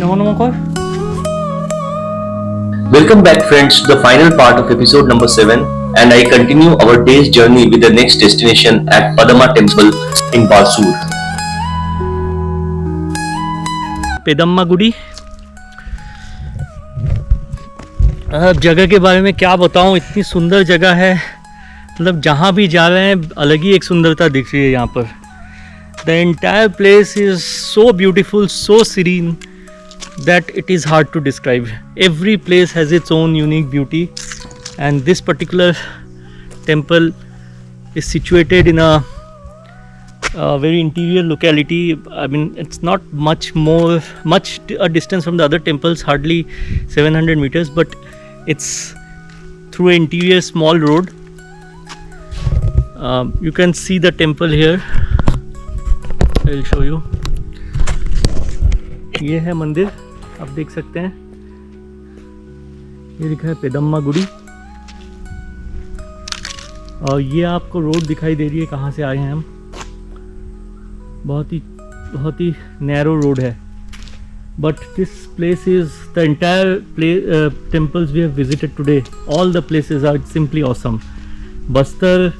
नमो नमो कर। Welcome back, friends, to the final part of episode number 7, and I continue our day's journey with the next destination at Padma Temple in Balsur. पेदम्मा गुडी। अब जगह के बारे में क्या बताऊं, इतनी सुंदर जगह है, मतलब जहाँ भी जा रहे हैं अलग ही एक सुंदरता दिख रही है यहाँ पर। The entire place is so beautiful, so serene that it is hard to describe. Every place has its own unique beauty, and this particular temple is situated in a very interior locality. I mean, it's not much a distance from the other temples, hardly 700 meters, but it's through an interior small road. You can see the temple here. I'll show you. ये है मंदिर, आप देख सकते हैं, ये लिखा है पेदम्मा गुडी, और ये आपको रोड दिखाई दे रही है कहाँ से आए हैं हम। बहुत ही नैरो रोड है, but this place is the entire temples we have visited today, all the places are simply awesome. Bastar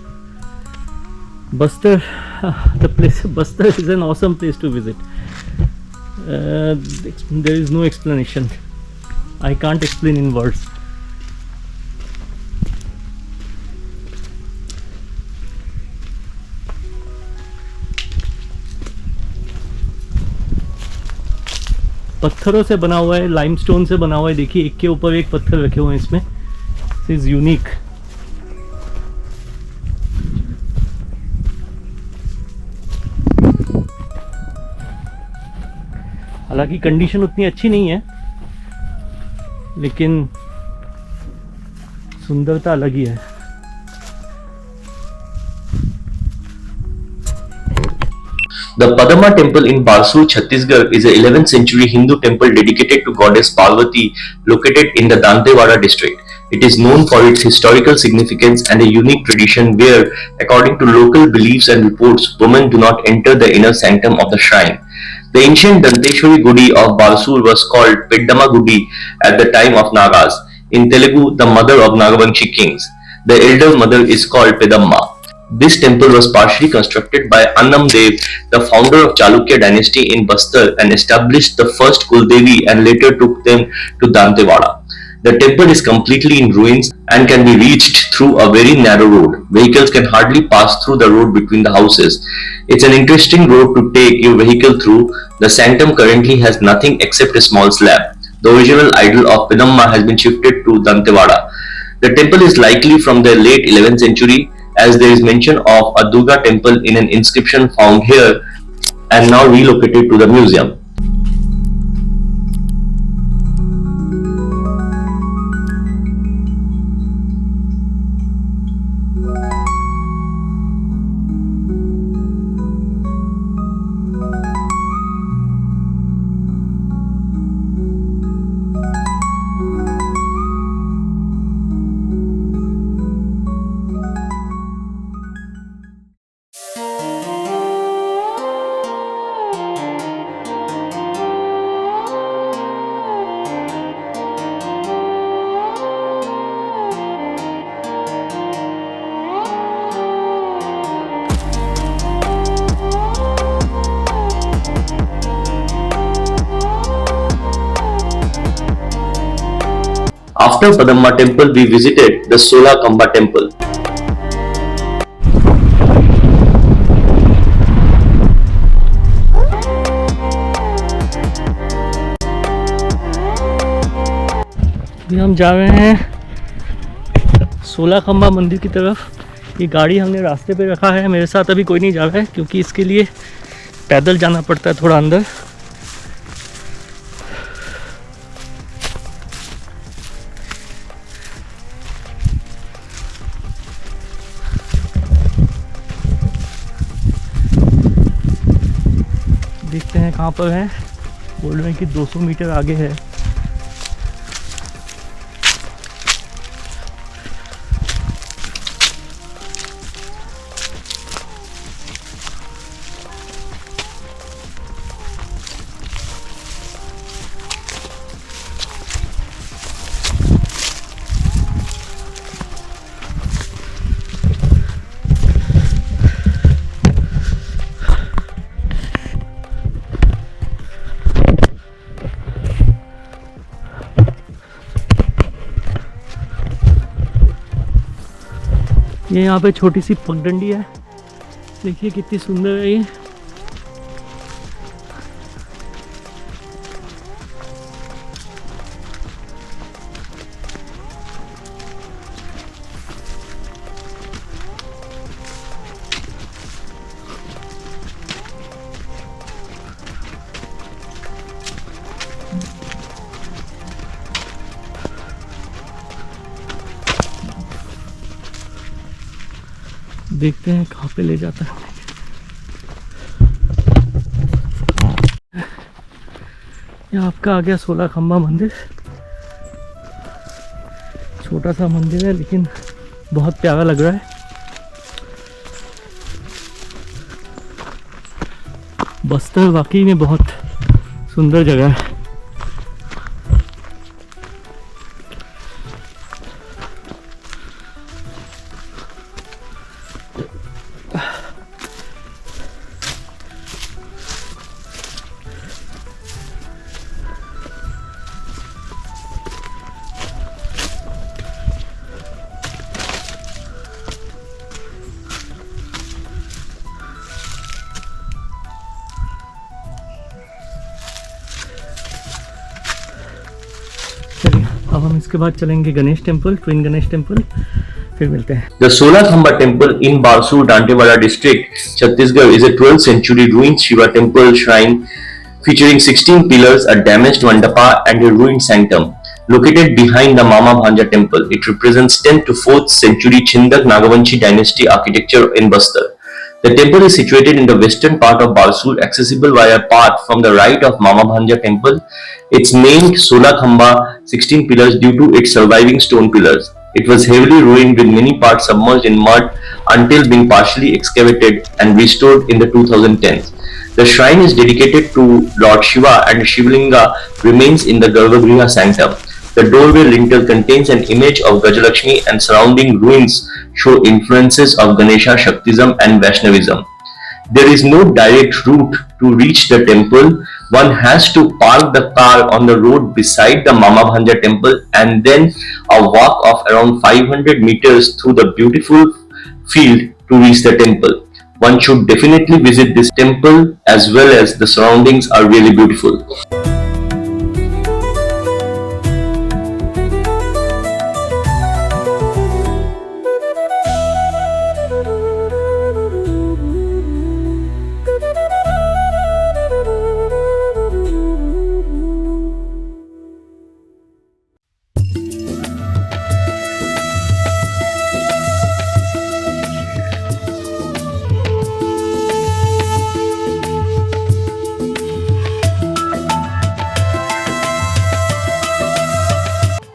is an awesome place to visit. There is no explanation. I can't explain in words. पत्थरों से बना हुआ है, limestone से बना हुआ है। देखिए, एक के ऊपर एक पत्थर रखे हुए हैं इसमें। This is unique. हालांकि कंडीशन उतनी अच्छी नहीं है, लेकिन सुंदरता अलग ही है। The Padma Temple in Balsur, Chhattisgarh is a 11th century Hindu temple dedicated to goddess Parvati, located in the Dantewada district. It is known for its historical significance and a unique tradition where, according to local beliefs and reports, women do not enter the inner sanctum of the shrine. The ancient Danteshwari Gudi of Balsur was called Peddama Gudi at the time of Nagas. In Telugu, the mother of Nagavanshi kings. The elder mother is called Pedamma. This temple was partially constructed by Annam Dev, the founder of Chalukya dynasty in Bastar, and established the first Kuldevi and later took them to Dantewada. The temple is completely in ruins and can be reached through a very narrow road. Vehicles can hardly pass through the road between the houses. It's an interesting road to take your vehicle through. The sanctum currently has nothing except a small slab. The original idol of Pedamma has been shifted to Dantewada. The temple is likely from the late 11th century, as there is mention of a Durga temple in an inscription found here and now relocated to the museum. After Padma temple, we visited the Sola Kamba temple. अभी हम जा रहे हैं सोला खंबा मंदिर की तरफ। ये गाड़ी हमने रास्ते पे रखा है, मेरे साथ अभी कोई नहीं जा रहा है क्योंकि इसके लिए पैदल जाना पड़ता है थोड़ा अंदर। देखते हैं कहाँ पर है। बोल रहे हैं कि 200 मीटर आगे है। ये यहाँ पे छोटी सी पगडंडी है, देखिए कितनी सुंदर है ये। देखते हैं कहाँ पे ले जाता है। ये आपका आ गया 16 खंबा मंदिर। छोटा सा मंदिर है लेकिन बहुत प्यारा लग रहा है। बस्तर वाकई में बहुत सुंदर जगह है। चलिए अब हम इसके बाद चलेंगे Ganesh temple, twin Ganesh temple, फिर मिलते हैं। The Solakhamba temple in Barsur, Dantewada district, Chhattisgarh is a 12th century ruined Shiva temple shrine featuring 16 pillars, a damaged mandapa and a ruined sanctum. Located behind the Mama Bhanja temple, it represents 10th to 4th century Chindak Nagavanshi dynasty architecture in Bastar. The temple is situated in the western part of Barsur, accessible via a path from the right of Mama Bhanja temple. It's named Solakhamba 16 pillars due to its surviving stone pillars. It was heavily ruined with many parts submerged in mud until being partially excavated and restored in the 2010s. The shrine is dedicated to Lord Shiva and Shivlinga remains in the Garbhagriha sanctum. The doorway lintel contains an image of Gajalakshmi and surrounding ruins show influences of Ganesha, Shaktism and Vaishnavism. There is no direct route to reach the temple. One has to park the car on the road beside the Mama Bhanja temple and then a walk of around 500 meters through the beautiful field to reach the temple. One should definitely visit this temple as well as the surroundings are really beautiful.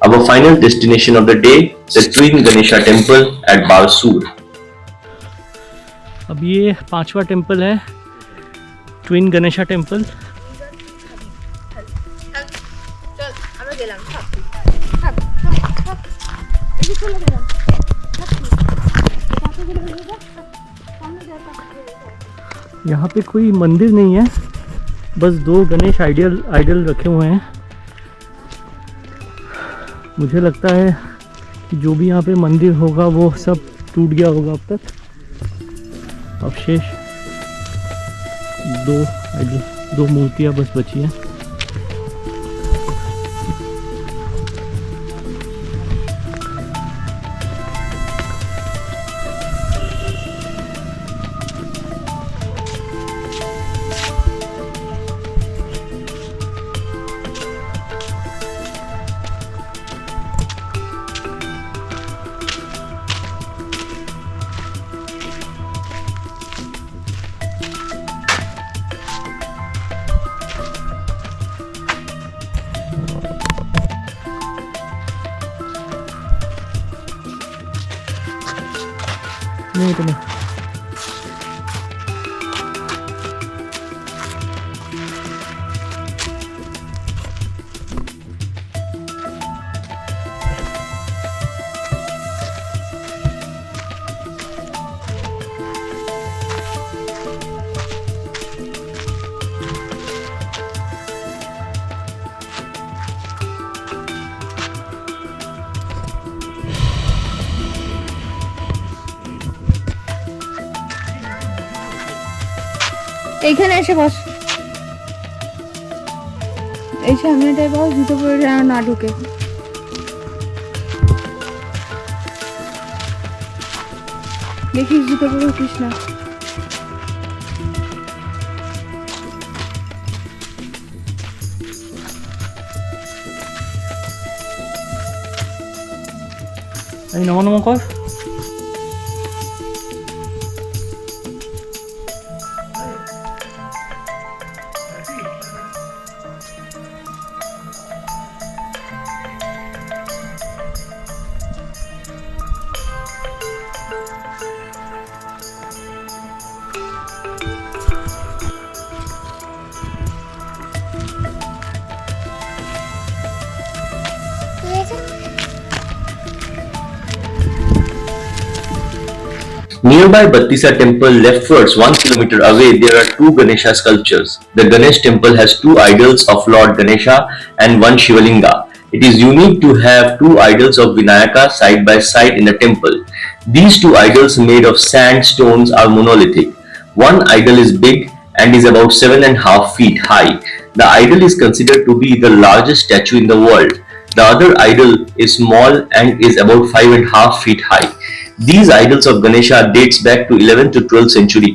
Our final destination of the day, the Twin Ganesha Temple at Barsur. अब ये 5वां temple है, twin Ganesha temple. यहाँ पे कोई मंदिर नहीं है, बस 2 गणेश आइडल रखे हुए हैं। मुझे लगता है कि जो भी यहाँ पे मंदिर होगा वो सब टूट गया होगा अब तक। अवशेष 2 मूर्तियाँ बस बची हैं। नहीं तो नहीं। এইখানে এসে বস, এই সামনেটায় বস, জুতো পরে যেন না ঢুকে। দেখিস জুতো পরে উঠিস না। এই নমো নমো কর। Nearby Battisa temple leftwards 1 kilometer away there are two Ganesha sculptures. The Ganesh temple has two idols of Lord Ganesha and one Shivalinga. It is unique to have two idols of Vinayaka side by side in a temple. These two idols made of sandstones are monolithic. One idol is big and is about 7.5 feet high. The idol is considered to be the largest statue in the world. The other idol is small and is about 5.5 feet high. These idols of Ganesha dates back to 11th to 12th century.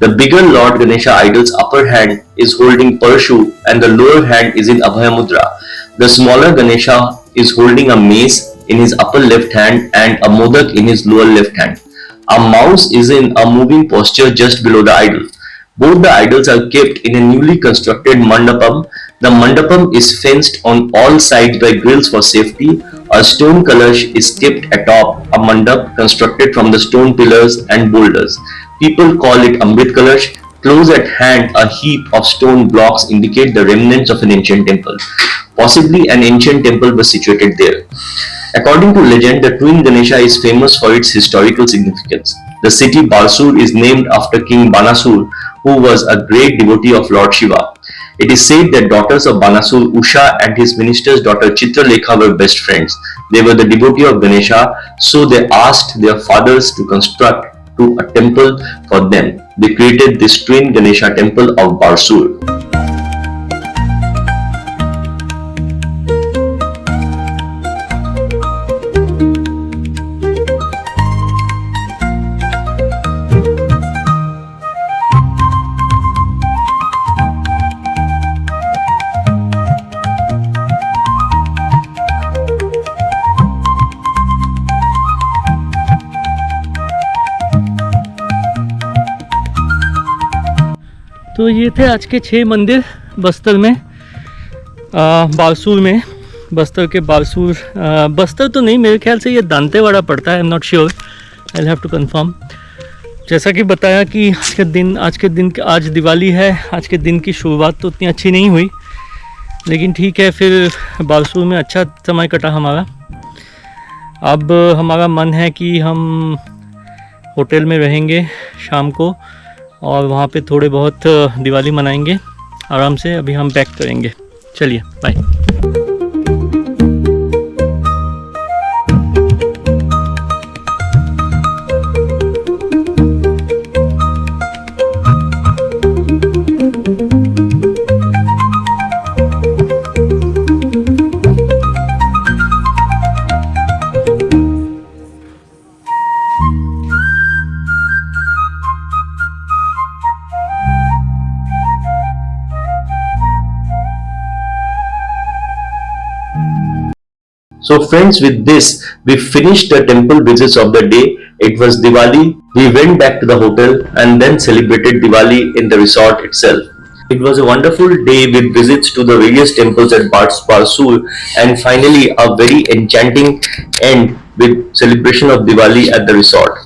The bigger Lord Ganesha idol's upper hand is holding Parshu and the lower hand is in Abhaya Mudra. The smaller Ganesha is holding a mace in his upper left hand and a modak in his lower left hand. A mouse is in a moving posture just below the idol. Both the idols are kept in a newly constructed mandapam. The mandapam is fenced on all sides by grills for safety. A stone kalash is kept atop a mandap constructed from the stone pillars and boulders. People call it Amrit Kalash. Close at hand, a heap of stone blocks indicate the remnants of an ancient temple. Possibly an ancient temple was situated there. According to legend, the twin Ganesha is famous for its historical significance. The city Barsur is named after King Banasur, who was a great devotee of Lord Shiva. It is said that daughters of Banasur, Usha and his minister's daughter Chitralekha were best friends. They were the devotee of Ganesha, so they asked their fathers to construct a temple for them. They created this twin Ganesha temple of Barsur. तो ये थे आज के 6 मंदिर बस्तर में, बारसूर में। बस्तर के बारसूर, बस्तर तो नहीं, मेरे ख्याल से ये दांतेवाड़ा पड़ता है, I am not sure, I have to confirm. जैसा कि बताया कि आज दिवाली है, आज के दिन की शुरुआत तो उतनी अच्छी नहीं हुई, लेकिन ठीक है, फिर बारसूर में अच्छा समय कटा हमारा। अब हमारा मन है कि हम होटल में रहेंगे शाम को और वहाँ पे थोड़े बहुत दिवाली मनाएंगे आराम से। अभी हम पैक करेंगे, चलिए bye. So friends, with this we finished the temple visits of the day. It was Diwali. We went back to the hotel and then celebrated Diwali in the resort itself. It was a wonderful day with visits to the various temples at Barsur and finally a very enchanting end with celebration of Diwali at the resort.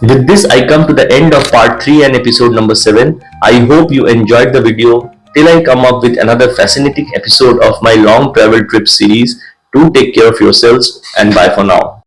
With this, I come to the end of part 3 and episode number 7. I hope you enjoyed the video. Till I come up with another fascinating episode of my long travel trip series, do take care of yourselves and bye for now.